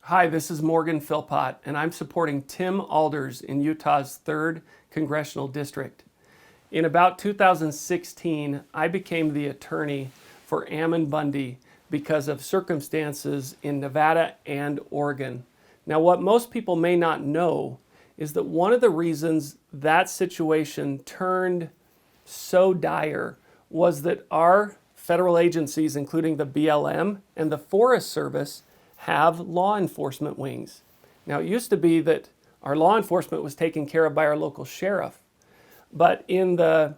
Hi, this is Morgan Philpot, and I'm supporting Tim Aalders in Utah's 3rd Congressional District. In about 2016, I became the attorney for Ammon Bundy because of circumstances in Nevada and Oregon. Now, what most people may not know is that one of the reasons that situation turned so dire was that our federal agencies, including the BLM and the Forest Service, have law enforcement wings. Now, it used to be that our law enforcement was taken care of by our local sheriff, but in the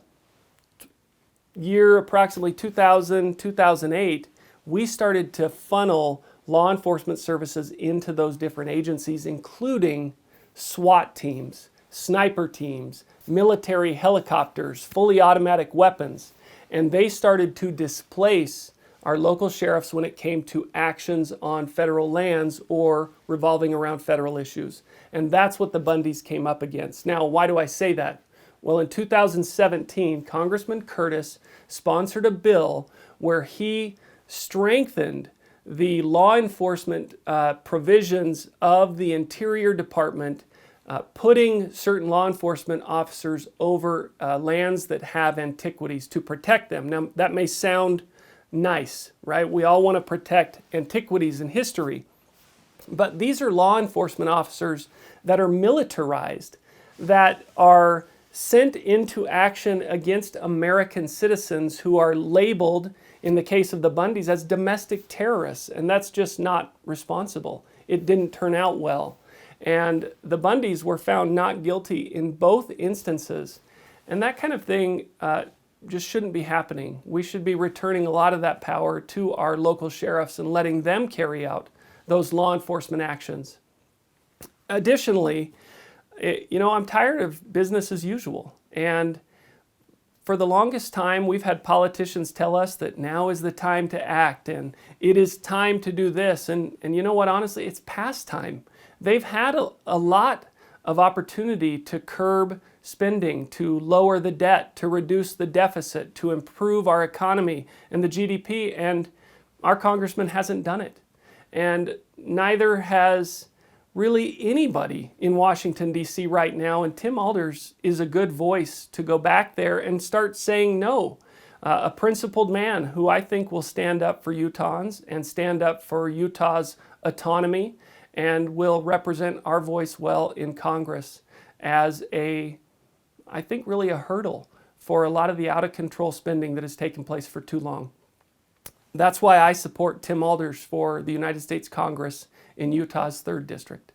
year approximately 2000, 2008, we started to funnel law enforcement services into those different agencies, including SWAT teams, sniper teams, military helicopters, fully automatic weapons, and they started to displace our local sheriffs when it came to actions on federal lands or revolving around federal issues. And that's what the Bundys came up against. Now, why do I say that? Well, in 2017, Congressman Curtis sponsored a bill where he strengthened the law enforcement provisions of the Interior Department, putting certain law enforcement officers over lands that have antiquities to protect them. Now, that may sound nice, right? We all want to protect antiquities and history. But these are law enforcement officers that are militarized, that are sent into action against American citizens who are labeled, in the case of the Bundys, as domestic terrorists. And that's just not responsible. It didn't turn out well. And the Bundys were found not guilty in both instances. And that kind of thing just shouldn't be happening. We should be returning a lot of that power to our local sheriffs and letting them carry out those law enforcement actions. Additionally, I'm tired of business as usual. And for the longest time, we've had politicians tell us that now is the time to act and it is time to do this. And you know what, honestly, it's past time. They've had a lot of opportunity to curb spending, to lower the debt, to reduce the deficit, to improve our economy and the GDP, and our congressman hasn't done it. And neither has really anybody in Washington, D.C. right now, and Tim Aalders is a good voice to go back there and start saying no. A principled man who I think will stand up for Utahns and stand up for Utah's autonomy and will represent our voice well in Congress as I think really a hurdle for a lot of the out-of-control spending that has taken place for too long. That's why I support Tim Aalders for the United States Congress in Utah's 3rd District.